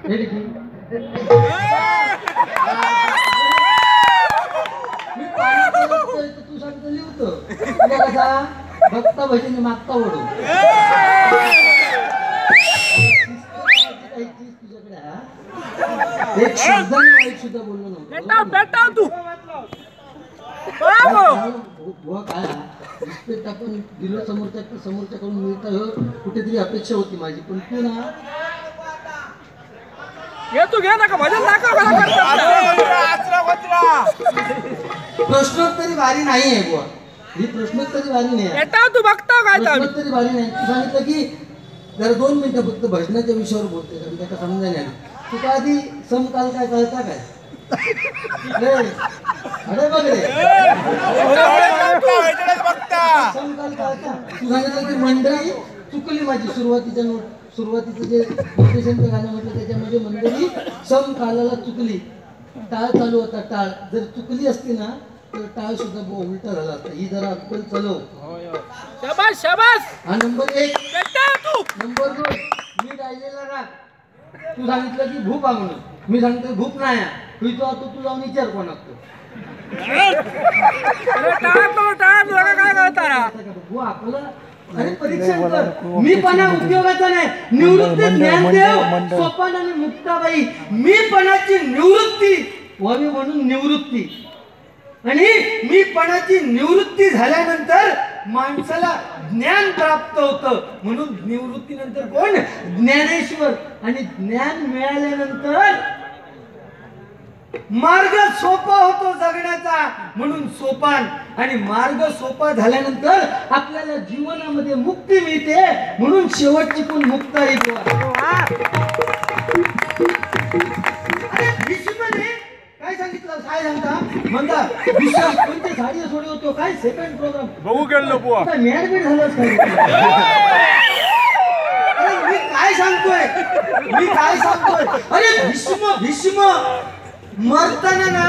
मी तू सांगतो लिहतो कसा बघता भजनी मागता ओढू तुझ्याकडे एक शब्द वाईट सुद्धा बोललो नव्हतं तू काय रिस्पेक्ट आपण दिलो समोरच्याकडून मिळतं कुठेतरी अपेक्षा होती माझी पण तू ना प्रश्नोत्तरी वारी नाही आहे बुवा ही प्रश्नोत्तरी वारी नाही तू बघतो काय प्रश्नोत्तरी वारी नाही तू सांगितलं की जरा 2 मिनिटं फक्त भजनाच्या विषयावर बोलते कारण त्याला समजायला नाही तू का आधी समकाल काय कळता काय अरे बघ रे समकाल कळता तू सांगितलं की मंडळी चुकली माझी सुरुवातीचं जे मोटिवेशनचं गाणं म्हटलं त्याच्यामध्ये मंडळी समकालाला चुकली टाळ चालू होता टाळ जर चुकली असती ना तर टाळ सुद्धा उलटा झाला असता ही जरा अक्कल चालव शाबास शाबास हा नंबर 1 नंबर 2 मी गायलेला राग तू सांगितलं की भूप आहे म्हणून मी सांगितलं भूप नाही तू जाऊन विचार कोण असतो आपलं अरे परीक्षण कर मी पणा उपयोगाचा नाही निवृत्ती ज्ञानदेव सोपान आणि मुक्ताबाई मी पणाची निवृत्ती व्हावी म्हणून निवृत्ती आणि मी पणाची निवृत्ती झाल्यानंतर माणसाला ज्ञान प्राप्त होतं म्हणून निवृत्तीनंतर कोण ज्ञानेश्वर आणि ज्ञान मिळाल्यानंतर मार्ग सोपा होतो जगण्याचा म्हणून सोपान आणि मार्ग सोपा झाल्यानंतर आपल्याला जीवनामध्ये मुक्ती मिळते म्हणून शेवटची पण मुक्ताई काय सांगितलं काय सांगता म्हणता विश्वास कोणते साडी सोडी होतो काय सेकंड प्रोग्राम बघू गेलो बुवा मॅडमिट झालंच काय मी काय सांगतोय अरे भीष्म मरताना ना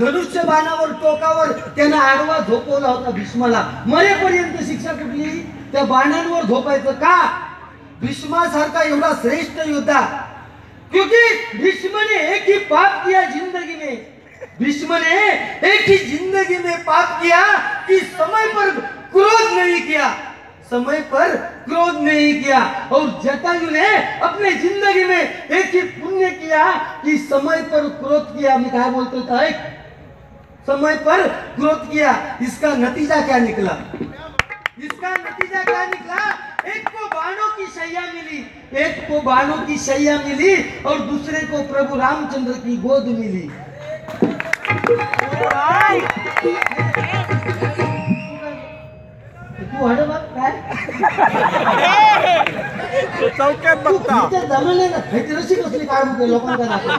धनुष्य बाणावर टोकावर त्यानं आडवा झोपवला होता भीष्माला मरेपर्यंत शिक्षा कुठली त्या बाणांवर झोपायचं का भीष्मासारखा एवढा श्रेष्ठ योद्धा क्योंकि भीष्म ने एक ही पाप किया जिंदगी में भीष्म ने एक ही जिंदगी में पाप किया कि समय पर क्रोध नहीं किया और जटायु ने अपने जिंदगी में एक ही पुण्य किया कि समय पर क्रोध किया मैं क्या बोलते था समय पर क्रोध किया इसका नतीजा क्या निकला एक को बाणों की शैया मिली और दूसरे को प्रभु रामचंद्र की गोद मिली तू हडबघ काय चौक्यात बघता जमले ना रशी कसली काढ होते लोकांना दाखव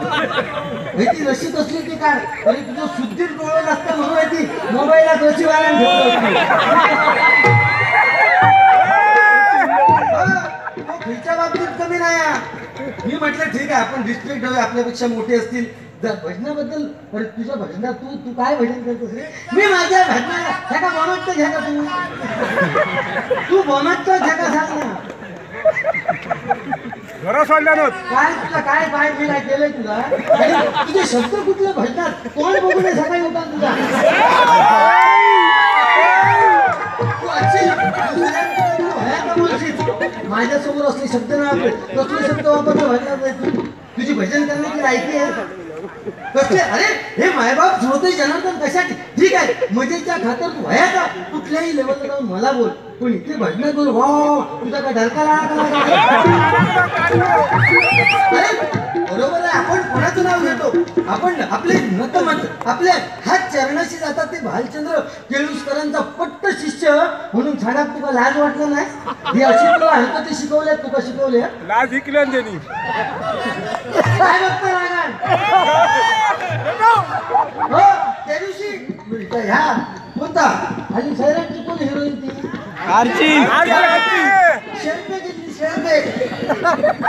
रशी कसली ती काढ अरे तुझं शुद्धीर डोळं नसतं म्हणून ती मोबाईलला रशी वाल्याने ठेवलं बाबतीत कमी नाही मी म्हटलं ठीक आहे आपण रिस्पेक्ट हवे आपल्यापेक्षा मोठे असतील भजनाबद्दल अरे तुझ्या भजनात तू काय भजन करतोस रे मी माझ्या भजनाला ह्याका बोनटचं घ्या का तू बोनटचं घ्या का सांग ना घरा सोडल्यानं काय तुला काय पाय मी काय केलंय तुला तुझे शब्द कुठल्या भजनात कोण बघू नये सकाळी होता तुझा माझ्या समोर असले शब्द ना कसले शब्द वापरतो भजनात तुझी भजन करण्याची लायकी आहे कसले अरे हे मायबाप श्रोते जनार्दन कशासाठी ठीक आहे मजेच्या खातर तू व्हायचा कुठल्याही लेवलला जाऊन मला बोल पण इथे भजनात बोल तुझा काय ढरका बरोबर आहे आपण कोणाचं नाव घेतो आपण आपले नतमत आपल्या हात चरणाशी जातात ते भालचंद्र केळुसकरांचा पट्ट शिष्य म्हणून छाडात तुला लाज वाटलं नाही हे अशी तुला हरकती शिकवल्या तुका शिकवले लाज शिकल्या त्यांनी काय बघता रागान हो त्या दिवशी ह्या कोणता आणि सैराटची कोण हिरोईन ती आरची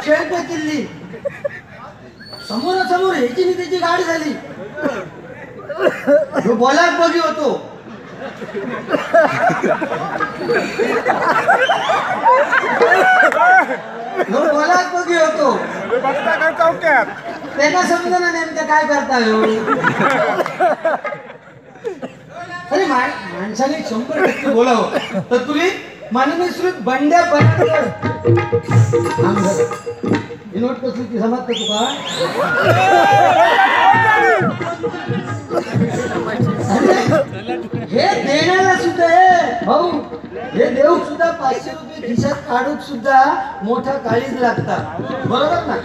शेळपे किल्ली समोरासमोर ह्याची नि त्याची गाडी झाली बोलाक बघी होतो बोलाक बघी होतो त्यांना समजा ना नेमकं काय करता हो. अरे माणसाने 100% बोलावं तर तुम्ही माननीय श्री बंड्या पराडकर नोट कसली ती समजतं तुका. हे देण्याला सुद्धा भाऊ हे देऊ सुद्धा 500 रुपये खिशात काढूक सुद्धा मोठा काळीज लागतात बरोबर ना.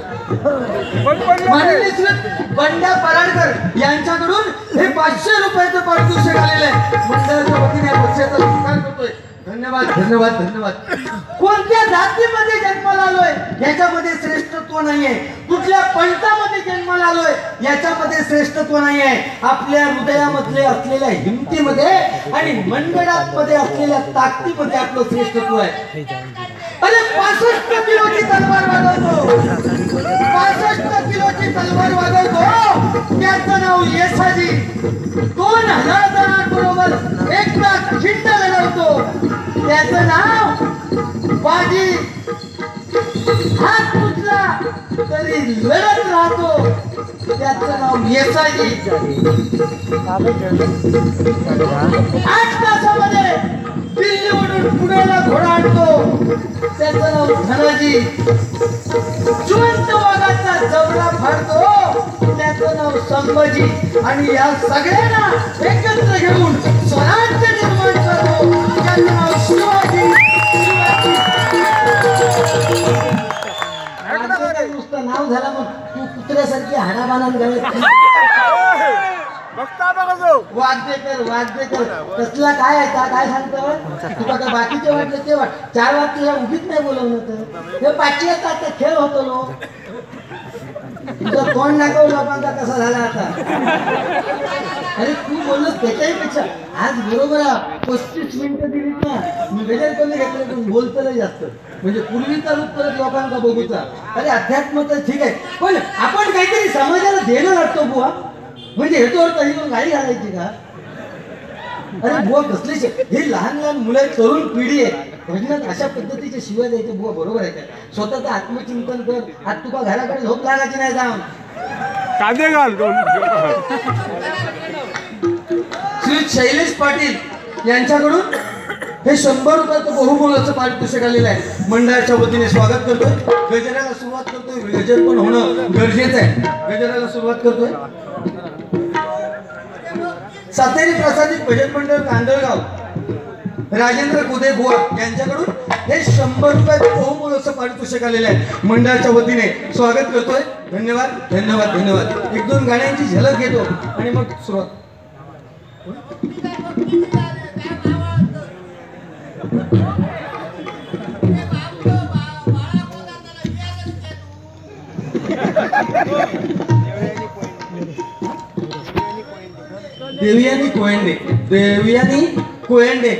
माननीय श्री बंड्या पराडकर यांच्याकडून हे 500 रुपयाचं पारितोषिक आलेलं आहे. मंडळाच्या वतीने पक्षाचा स्वीकार करतोय. धन्यवाद धन्यवाद धन्यवाद. कोणत्या जातीमध्ये जन्माला आलोय याच्यामध्ये श्रेष्ठत्व नाहीये. कुठल्या पंथामध्ये जन्माला आलोय याच्यामध्ये श्रेष्ठत्व नाहीये. आपल्या हृदयामध्ये असलेल्या हिमतीमध्ये आणि मनगडामध्ये असलेल्या ताकदीमध्ये आपलं श्रेष्ठत्व आहे. अरे 65 किलोची तलवार वाजवतो 65 किलोची तलवार वाजवतो त्याचं नाव येसाजी. 2000 जणांबरोबर एकदा खिंड लढवतो त्याचं नाव बाजी. हात तुटला तरी लढत राहतो त्याचं नाव येसाजी. 8 तासामध्ये दिल्लीवरून पुण्याला घोडा आणतो त्याचं नाव धनाजी. जिवंत वाघाचा जबडा फाडतो त्याचं नाव संभाजी. आणि या सगळ्यांना एकत्र घेऊन स्वराज्य निर्माण करतो त्याचं नाव शिवाजी. नुसतं नाव झालं मग तू कुत्र्यासारखी हाडाबाणान घालत वाद्यकर कसला काय आहे का काय सांगतो तुला काय बाकीचे वाटले ते वाट 4 वाजता तुला उभीच नाही बोलवलं होतं. हे 5 खेळ होतो लो. तुझं तोंड दाखव लोकांचा कसा झाला आता. अरे तू बोललोस त्याच्याही पेक्षा आज बरोबर 35 मिनिटं दिलीत ना. मी गजर कमी घेतलं पण बोलतं जास्त म्हणजे पूर्वीचा रूप परत लोकांचा बघूचा. अरे अध्यात्म तर ठीक आहे पण आपण काहीतरी समाजाला देणं लागतो बुवा. म्हणजे हेतोवर तरी पण गाडी घालायची का. अरे बुवा कसले हे लहान लहान मुलं तरुण पिढी आहे भजनात अशा पद्धतीचे शिवाय द्यायचे बुवा बरोबर आहे का. स्वतःचं आत्मचिंतन कर. आज तुका घराकडे झोप लागायची नाही जाऊन कांदे घाल. श्री शैलेश पाटील यांच्याकडून हे 100 रुपयाचं बहुमोलाचं पारितोषिक आलेलं आहे. मंडळाच्या वतीने स्वागत करतोय. गजराला सुरुवात करतोय. गजर पण होणं गरजेचं आहे. गजराला सुरुवात करतोय. सातेरी प्रसादित भजन मंडळ कांदळगाव राजेंद्र कुदे बुवा यांच्याकडून हे 100 रुपयाचं बहुमोलाचं पारितोषिक आलेलं आहे. मंडळाच्या वतीने स्वागत करतोय. धन्यवाद धन्यवाद धन्यवाद. 1-2 गाण्यांची झलक घेतो आणि मग सुरुवात. देवयानी कोयंडे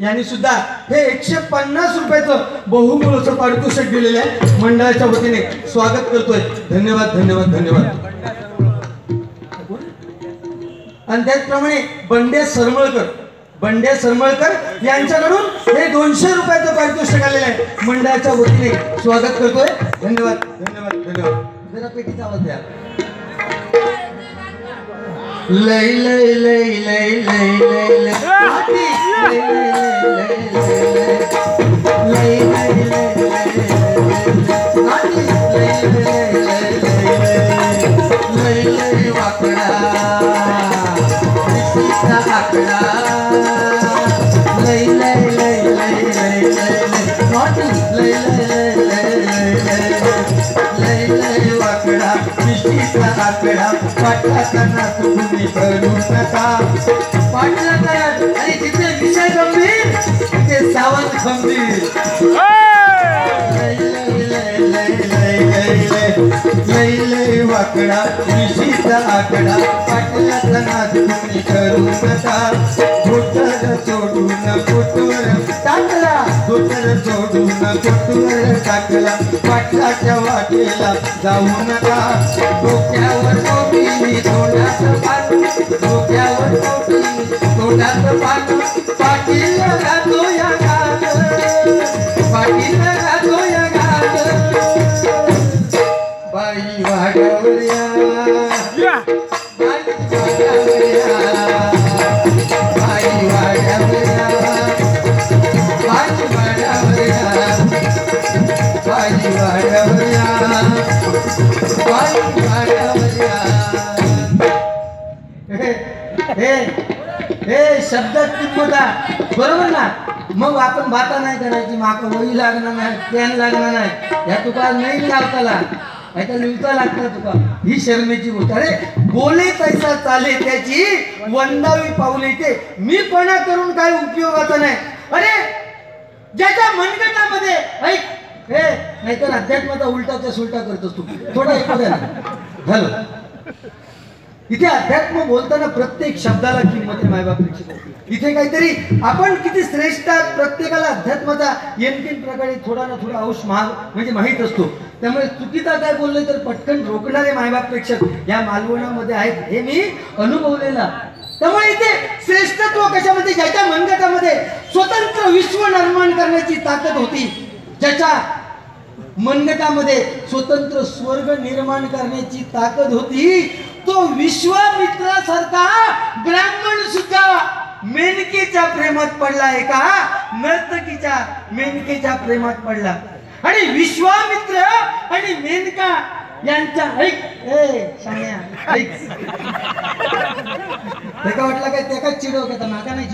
यांनी सुद्धा हे 150 रुपयाचं बहुमोलाचं पारितोषिक दिलेलं आहे. मंडळाच्या वतीने स्वागत करतोय. धन्यवाद धन्यवाद धन्यवाद. आणि त्याचप्रमाणे बंड्या सरमळकर यांच्याकडून हे 200 रुपयाचं पारितोषिक आलेलं आहे. मंडळाच्या वतीने स्वागत करतोय. धन्यवाद धन्यवाद धन्यवाद. जरा पेटीचा आवाज द्या. लय लय लय लय लय लय लय वाकडा आकडा लय लय लय लय लय लय लय लय वाकडा निश्चितचा आकडा पाठला करणार तुम्ही करू नका. पाठला करा आणि जिथे विषय गंभीर तिथे सावध खंबीर. लय लय वाकडा निश्चितचा आकडा पाठला करणार तुम्ही करू नका. धोतर सोडून पोटवर टाकला धोतर सोडून पोटवर टाकला. पाटलाच्या वाटेला जाऊ नका. डोक्यावर टोपी तोंडात पान डोक्यावर टोपी तोंडात पान. पाटील गातो या गात पाटील गातो या गात. बाई हे हे शब्दात किंमत आहे, बरोबर ना? मग आपण बाता नाही करायची, माका वही लागणार नाही, पेन लागणार नाही, या तुका नाही लावताला, आता लिहिता लागतात तुका, ही शर्मेची गोष्ट. अरे बोले तैसा चाले त्याची वंदावी पाऊले ते मी पणा करून काय उपयोगाचा नाही. अरे ज्याच्या मनगटामध्ये ऐक, हे नाहीतर अध्यात्माचा उलटाचा सुलटा करतोस तू, थोडा ऐकू द्या ना. झालं. इथे अध्यात्म बोलताना प्रत्येक शब्दाला किंमत आहे मायबापेक्षा. इथे काहीतरी आपण किती श्रेष्ठ आहात, प्रत्येकाला अध्यात्माचा येणकेन प्रकारे थोडा ना थोडा अंश म्हणजे माहीत असतो. त्यामुळे चुकीचा काय बोलले तर पटकन रोखणारे मायबाप प्रेक्षक या मालवणामध्ये आहेत, हे मी अनुभवलेला. त्यामुळे इथे श्रेष्ठत्व कशामध्ये, ज्याच्या मनगटामध्ये स्वतंत्र विश्व निर्माण करण्याची ताकद होती, ज्याच्या मनगटामध्ये स्वतंत्र स्वर्ग निर्माण करण्याची ताकद होती, तो विश्वामित्रासारखा ब्राह्मण सुद्धा मेनकेच्या प्रेमात पडला, एका नर्तकीच्या मेनकेच्या प्रेमात पडला. आणि विश्वामित्र आणि मेनका यांच्या ऐक सांगण्या ऐक, त्याका वाटलं काय त्याकाच चिडव का, नाका नाही